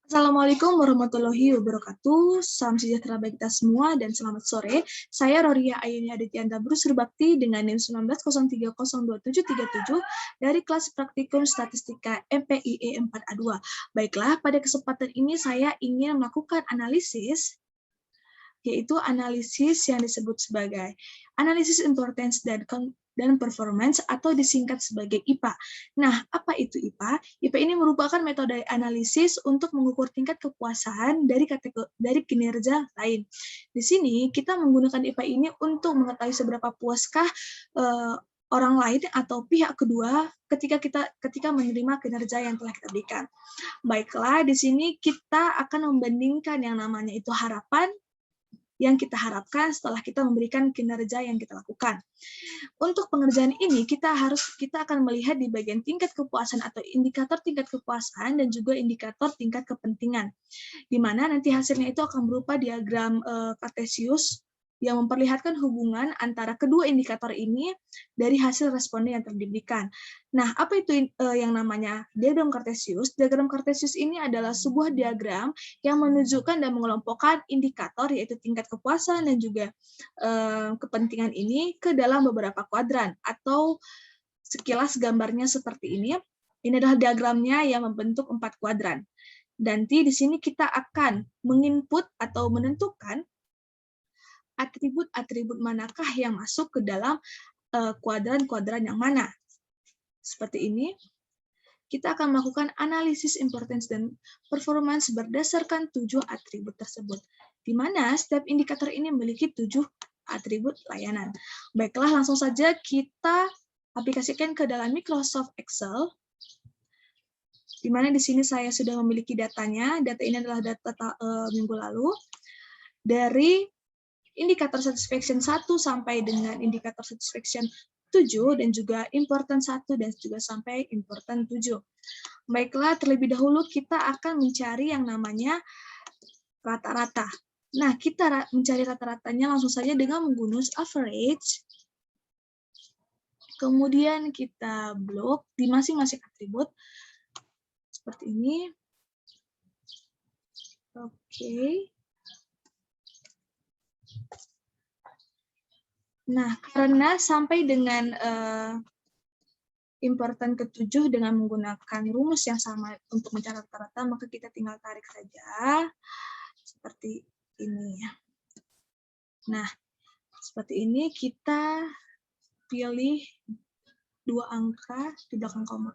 Assalamualaikum warahmatullahi wabarakatuh. Salam sejahtera bagi kita semua dan selamat sore. Saya Roria Ayuni Adityanta Brusur Bakti dengan NIM 1903027737 dari kelas praktikum statistika MPIE 4A2. Baiklah, pada kesempatan ini saya ingin melakukan analisis, yaitu analisis yang disebut sebagai analisis importance dan performance atau disingkat sebagai IPA. Nah, apa itu IPA? IPA ini merupakan metode analisis untuk mengukur tingkat kepuasan dari kinerja lain. Di sini kita menggunakan IPA ini untuk mengetahui seberapa puaskah orang lain atau pihak kedua ketika menerima kinerja yang telah kita berikan. Baiklah, di sini kita akan membandingkan yang namanya itu harapan yang kita harapkan setelah kita memberikan kinerja yang kita lakukan. Untuk pengerjaan ini kita akan melihat di bagian tingkat kepuasan atau indikator tingkat kepuasan dan juga indikator tingkat kepentingan, di mana nanti hasilnya itu akan berupa diagram Kartesius yang memperlihatkan hubungan antara kedua indikator ini dari hasil responden yang telah diberikan. Nah, apa itu yang namanya diagram Kartesius? Diagram Kartesius ini adalah sebuah diagram yang menunjukkan dan mengelompokkan indikator yaitu tingkat kepuasan dan juga kepentingan ini ke dalam beberapa kuadran, atau sekilas gambarnya seperti ini. Ini adalah diagramnya yang membentuk 4 kuadran. Nanti di sini kita akan menginput atau menentukan atribut-atribut manakah yang masuk ke dalam kuadran-kuadran yang mana. Seperti ini. Kita akan melakukan analisis importance dan performance berdasarkan 7 atribut tersebut, di mana setiap indikator ini memiliki 7 atribut layanan. Baiklah, langsung saja kita aplikasikan ke dalam Microsoft Excel, di mana di sini saya sudah memiliki datanya. Data ini adalah data minggu lalu, dari indikator satisfaction 1 sampai dengan indikator satisfaction 7 dan juga important 1 dan juga sampai important 7. Baiklah, terlebih dahulu kita akan mencari yang namanya rata-rata. Nah, kita mencari rata-ratanya langsung saja dengan menggunakan average. Kemudian kita blok di masing-masing atribut. Seperti ini. Oke. Nah, karena sampai dengan important ke-7 dengan menggunakan rumus yang sama untuk mencari rata-rata, maka kita tinggal tarik saja seperti ini. Nah, seperti ini kita pilih 2 angka di belakang koma.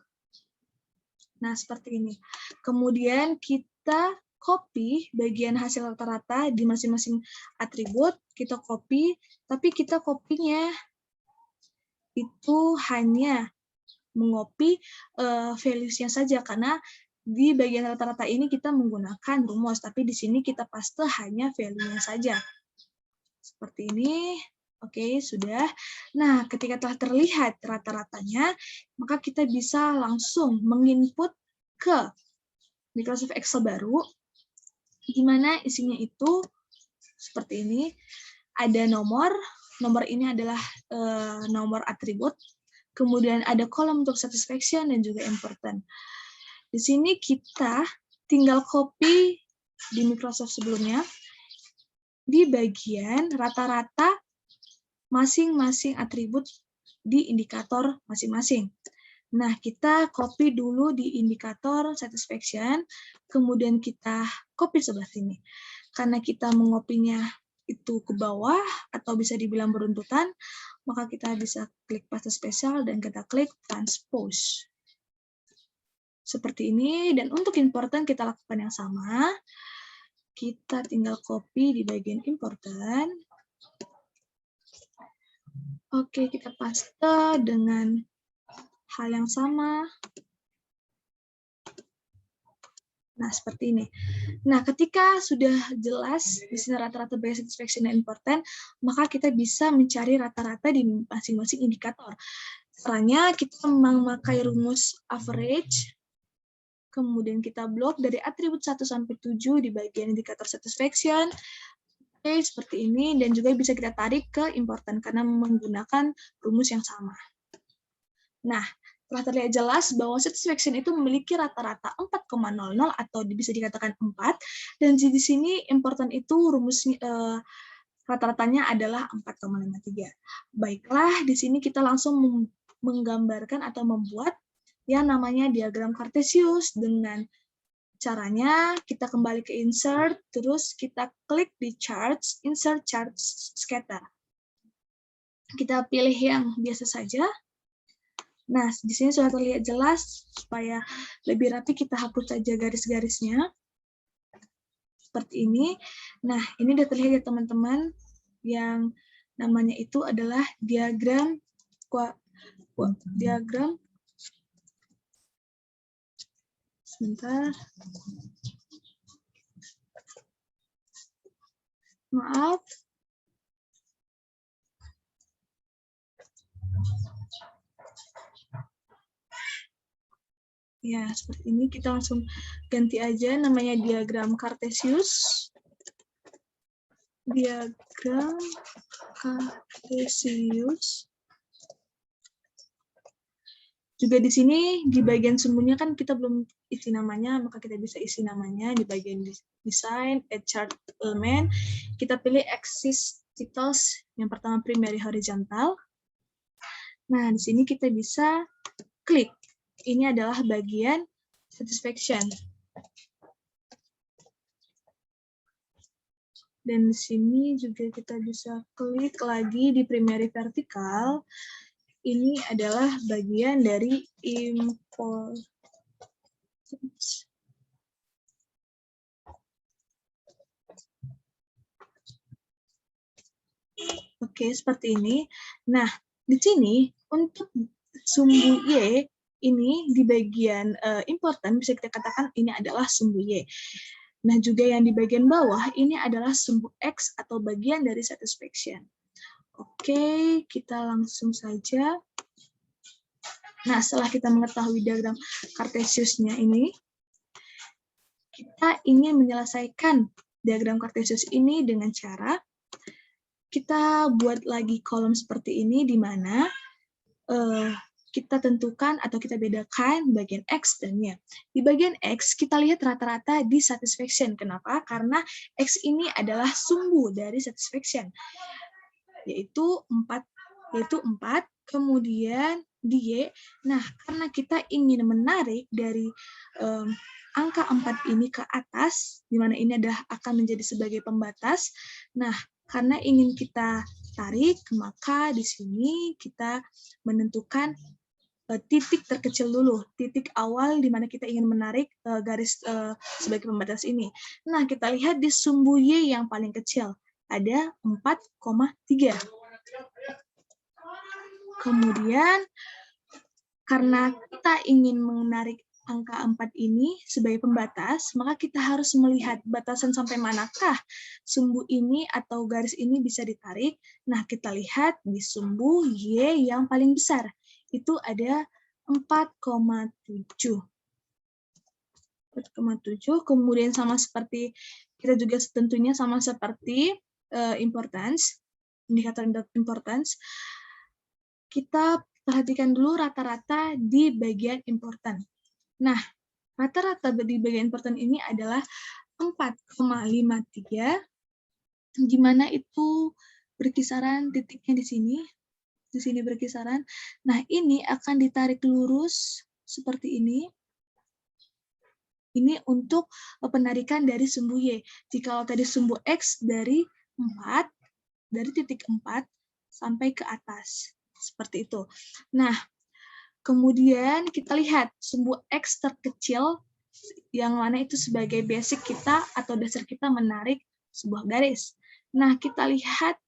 Nah, seperti ini. Kemudian kita copy bagian hasil rata-rata di masing-masing atribut, kita copy, tapi kita copy-nya itu hanya mengopi values-nya saja, karena di bagian rata-rata ini kita menggunakan rumus, tapi di sini kita paste hanya value-nya saja. Seperti ini. Oke, sudah. Nah, ketika telah terlihat rata-ratanya, maka kita bisa langsung menginput ke Microsoft Excel baru, di mana isinya itu seperti ini. Ada nomor ini adalah nomor atribut, kemudian ada kolom untuk satisfaction dan juga important. Di sini kita tinggal copy di Microsoft sebelumnya, di bagian rata-rata masing-masing atribut di indikator masing-masing. Nah, kita copy dulu di indikator satisfaction, kemudian kita copy sebelah sini. Karena kita mengopinya itu ke bawah, atau bisa dibilang beruntutan, maka kita bisa klik paste spesial dan kita klik transpose. Seperti ini, dan untuk important kita lakukan yang sama. Kita tinggal copy di bagian important. Oke, kita paste dengan hal yang sama. Nah, seperti ini. Nah, ketika sudah jelas di sini rata-rata by satisfaction dan important, maka kita bisa mencari rata-rata di masing-masing indikator. Caranya kita memakai rumus average, kemudian kita blok dari atribut 1 sampai 7 di bagian indikator satisfaction. Oke, seperti ini, dan juga bisa kita tarik ke important karena menggunakan rumus yang sama. Nah, telah terlihat jelas bahwa satisfaction itu memiliki rata-rata 4,00 atau bisa dikatakan 4, dan di sini important itu rumusnya rata-ratanya adalah 4,53. Baiklah, di sini kita langsung menggambarkan atau membuat yang namanya diagram Cartesius. Dengan caranya kita kembali ke insert, terus kita klik di charts, insert charts scatter. Kita pilih yang biasa saja. Nah, di sini sudah terlihat jelas. Supaya lebih rapi kita hapus saja garis-garisnya. Seperti ini. Nah, ini sudah terlihat ya teman-teman, yang namanya itu adalah diagram sebentar. Maaf. Ya, seperti ini. Kita langsung ganti aja namanya diagram Cartesius. Diagram Cartesius. Juga di sini, di bagian sumbunya kan kita belum isi namanya, maka kita bisa isi namanya di bagian design, add chart element. Kita pilih axis titles, yang pertama primary horizontal. Nah, di sini kita bisa klik. Ini adalah bagian satisfaction. Dan di sini juga kita bisa klik lagi di primary vertical. Ini adalah bagian dari importance. Oke, seperti ini. Nah, di sini untuk sumbu Y ini di bagian important bisa kita katakan ini adalah sumbu Y. Nah, juga yang di bagian bawah ini adalah sumbu X atau bagian dari satisfaction. Oke, kita langsung saja. Nah, setelah kita mengetahui diagram Cartesiusnya ini, kita ingin menyelesaikan diagram Cartesius ini dengan cara kita buat lagi kolom seperti ini, di mana kita tentukan atau kita bedakan bagian X dan Y. Di bagian X, kita lihat rata-rata di satisfaction. Kenapa? Karena X ini adalah sumbu dari satisfaction, yaitu 4, kemudian di Y. Nah, karena kita ingin menarik dari angka 4 ini ke atas, di mana ini akan menjadi sebagai pembatas. Nah, karena ingin kita tarik, maka di sini kita menentukan titik terkecil dulu, titik awal di mana kita ingin menarik garis sebagai pembatas ini. Nah, kita lihat di sumbu Y yang paling kecil, ada 4,3. Kemudian, karena kita ingin menarik angka 4 ini sebagai pembatas, maka kita harus melihat batasan sampai manakah sumbu ini atau garis ini bisa ditarik. Nah, kita lihat di sumbu Y yang paling besar. Itu ada 4,7. 4,7. Kemudian sama seperti, kita juga tentunya sama seperti importance, indikator importance. Kita perhatikan dulu rata-rata di bagian important. Nah, rata-rata di bagian important ini adalah 4,53, di mana itu berkisaran titiknya di sini berkisaran. Nah, ini akan ditarik lurus seperti ini. Ini untuk penarikan dari sumbu Y. Jika tadi sumbu X dari titik 4 sampai ke atas. Seperti itu. Nah, kemudian kita lihat sumbu X terkecil, yang mana itu sebagai basic kita atau dasar kita menarik sebuah garis. Nah, kita lihat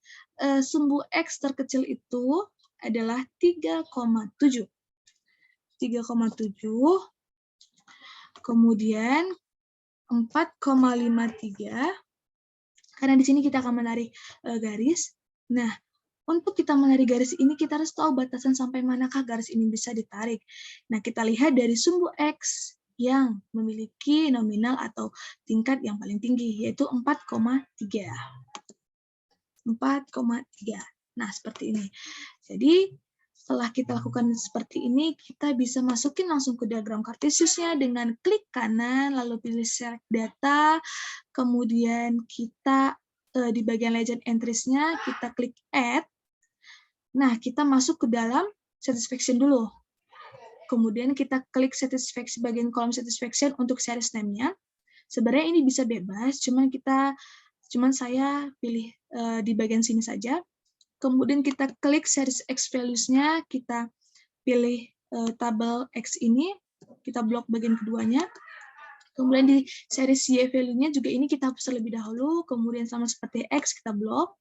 sumbu X terkecil itu adalah 3,7. 3,7. Kemudian 4,53. Karena di sini kita akan menarik garis. Nah, untuk kita menarik garis ini, kita harus tahu batasan sampai manakah garis ini bisa ditarik. Nah, kita lihat dari sumbu X yang memiliki nominal atau tingkat yang paling tinggi, yaitu 4,3. 4,3. Nah, seperti ini. Jadi, setelah kita lakukan seperti ini, kita bisa masukin langsung ke diagram kartesiusnya dengan klik kanan, lalu pilih select data, kemudian kita di bagian legend entries-nya, kita klik add. Nah, kita masuk ke dalam satisfaction dulu. Kemudian kita klik satisfaction, bagian kolom satisfaction untuk series name-nya. Sebenarnya ini bisa bebas, cuman saya pilih di bagian sini saja. Kemudian kita klik series X values-nya, kita pilih tabel X ini, kita blok bagian keduanya. Kemudian di series Y value-nya juga ini kita hapus terlebih dahulu, kemudian sama seperti X kita blok,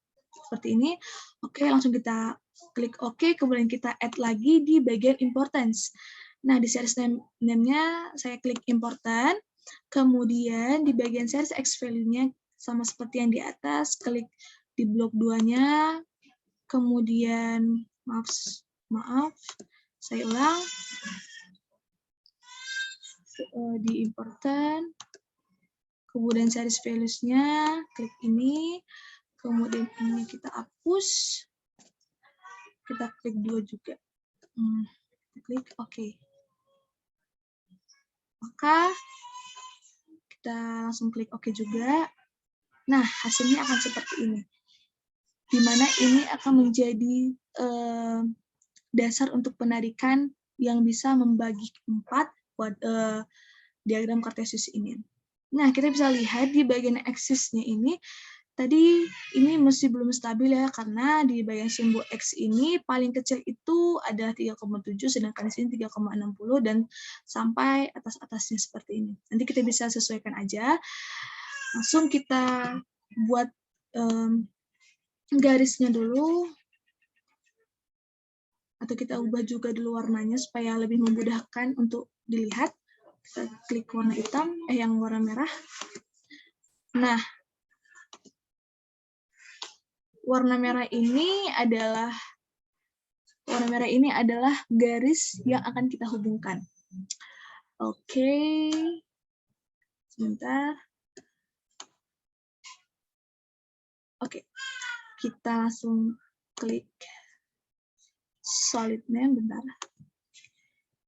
seperti ini. Oke, langsung kita klik OK, kemudian kita add lagi di bagian importance. Nah, di series name-nya saya klik important, kemudian di bagian series X value-nya sama seperti yang di atas, klik di blok 2-nya, kemudian maaf, saya ulang, di important, kemudian series values-nya, klik ini, kemudian ini kita hapus, kita klik 2 juga, kita klik OK. Maka kita langsung klik OK juga. Nah, hasilnya akan seperti ini. Di mana ini akan menjadi dasar untuk penarikan yang bisa membagi 4 diagram kartesius ini. Nah, kita bisa lihat di bagian aksisnya ini, tadi ini masih belum stabil ya, karena di bagian simbol X ini paling kecil itu adalah 3,7, sedangkan di sini 3,60, dan sampai atas-atasnya seperti ini. Nanti kita bisa sesuaikan aja. Langsung kita buat garisnya dulu, atau kita ubah juga dulu warnanya supaya lebih memudahkan untuk dilihat. Kita klik warna hitam, yang warna merah. Nah, warna merah ini adalah garis yang akan kita hubungkan. Oke, sebentar. Oke, kita langsung klik solid name, bentar.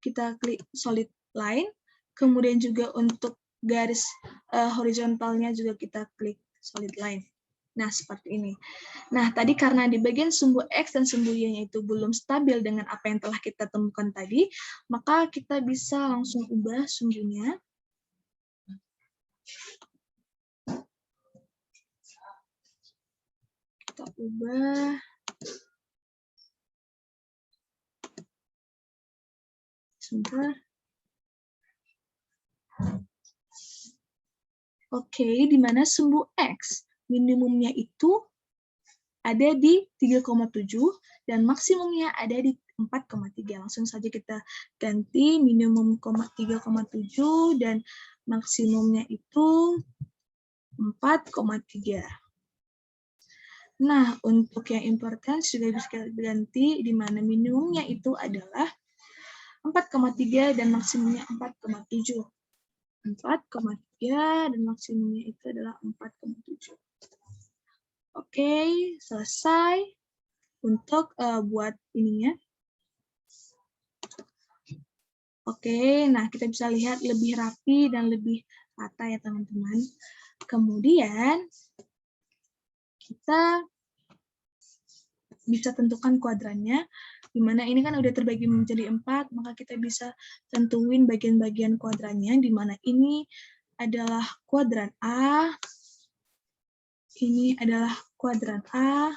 Kita klik solid line, kemudian juga untuk garis horizontalnya juga kita klik solid line. Nah, seperti ini. Nah, tadi karena di bagian sumbu X dan sumbu Y-nya itu belum stabil dengan apa yang telah kita temukan tadi, maka kita bisa langsung ubah sumbunya. Kita ubah. Sebentar. Oke, di mana sumbu X minimumnya itu ada di 3,7 dan maksimumnya ada di 4,3. Langsung saja kita ganti minimum 3,7 dan maksimumnya itu 4,3. Nah, untuk yang importance juga bisa kita ganti di mana minimumnya itu adalah 4,3 dan maksimumnya 4,7. 4,3 dan maksimumnya itu adalah 4,7. Oke, selesai untuk buat ininya. Oke, nah kita bisa lihat lebih rapi dan lebih rata ya teman-teman. Kemudian kita bisa tentukan kuadrannya, di mana ini kan udah terbagi menjadi 4, maka kita bisa tentuin bagian-bagian kuadrannya, di mana ini adalah kuadran A, ini adalah kuadran A,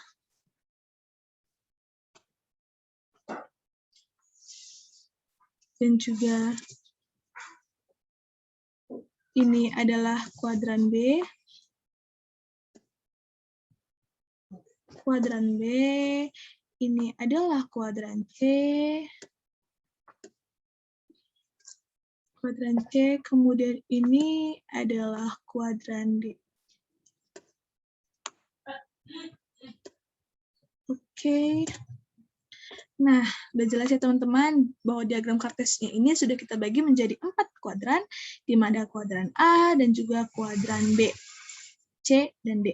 dan juga ini adalah kuadran B, kuadran B, ini adalah kuadran C, kemudian ini adalah kuadran D. Oke. Nah, udah jelas ya teman-teman bahwa diagram kartesnya ini sudah kita bagi menjadi 4 kuadran, di mana kuadran A dan juga kuadran B, C, dan D.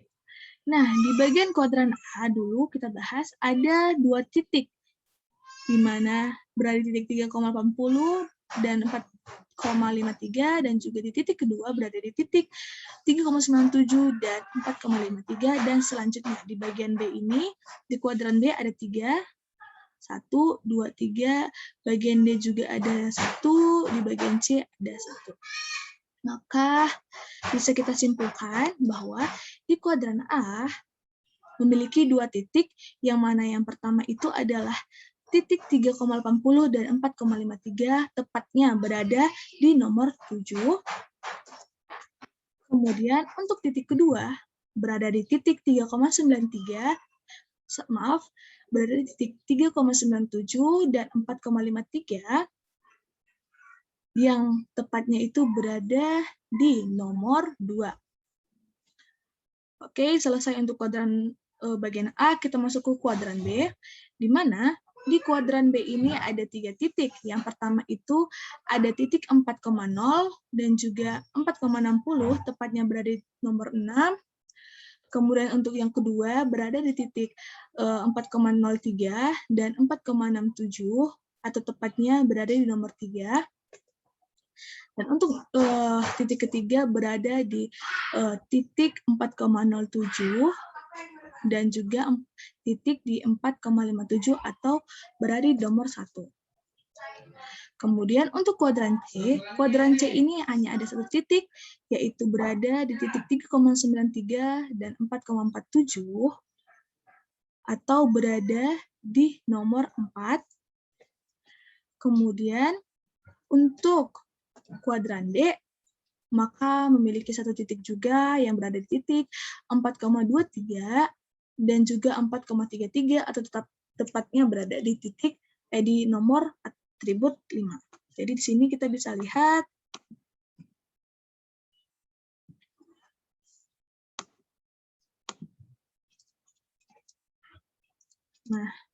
Nah, di bagian kuadran A dulu kita bahas ada 2 titik. di mana berada di titik 3,80 dan 4,53, dan juga di titik kedua berada di titik 3,97 dan 4,53, dan selanjutnya di bagian B ini, di kuadran B ada 3, 1, 2, 3, bagian D juga ada 1, di bagian C ada 1. Maka bisa kita simpulkan bahwa di kuadran A memiliki 2 titik, yang mana yang pertama itu adalah titik 3,80 dan 4,53, tepatnya berada di nomor 7. Kemudian untuk titik kedua berada di titik 3,93, berada di titik 3,97 dan 4,53, yang tepatnya itu berada di nomor 2. Oke, selesai untuk kuadran bagian A, kita masuk ke kuadran B, di mana di kuadran B ini ada 3 titik. Yang pertama itu ada titik 4,0 dan juga 4,60, tepatnya berada di nomor 6. Kemudian untuk yang kedua berada di titik 4,03 dan 4,67, atau tepatnya berada di nomor 3. Dan untuk titik ketiga berada di titik 4,07 dan juga titik di 4,57, atau berada di nomor 1. Kemudian untuk kuadran C ini hanya ada 1 titik, yaitu berada di titik 3,93 dan 4,47, atau berada di nomor 4. Kemudian untuk kuadran D, maka memiliki 1 titik juga yang berada di titik 4,23 dan juga 4,33, atau tepatnya berada di titik di nomor atribut 5. Jadi di sini kita bisa lihat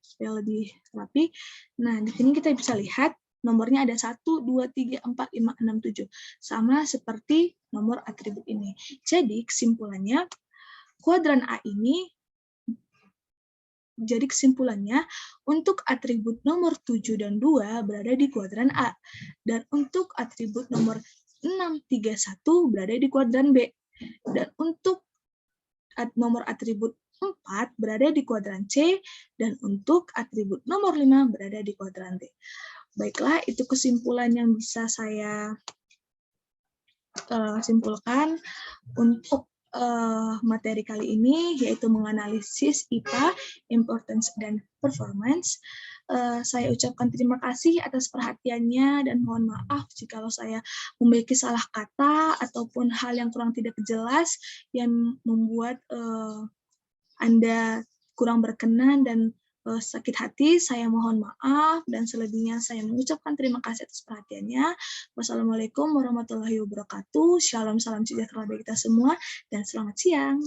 supaya lebih rapi. Nah, di sini kita bisa lihat nomornya ada 1, 2, 3, 4, 5, 6, 7. Sama seperti nomor atribut ini. Jadi kesimpulannya, kuadran A ini, untuk atribut nomor 7 dan 2 berada di kuadran A. Dan untuk atribut nomor 6, 3, 1 berada di kuadran B. Dan untuk nomor atribut 4 berada di kuadran C, dan untuk atribut nomor 5 berada di kuadran D. Baiklah, itu kesimpulan yang bisa saya simpulkan untuk materi kali ini, yaitu menganalisis IPA, Importance dan Performance. Saya ucapkan terima kasih atas perhatiannya, dan mohon maaf jika saya memiliki salah kata ataupun hal yang kurang tidak jelas yang membuat Anda kurang berkenan dan sakit hati. Saya mohon maaf, dan selebihnya saya mengucapkan terima kasih atas perhatiannya. Wassalamualaikum warahmatullahi wabarakatuh. Shalom, salam sejahtera bagi kita semua, dan selamat siang.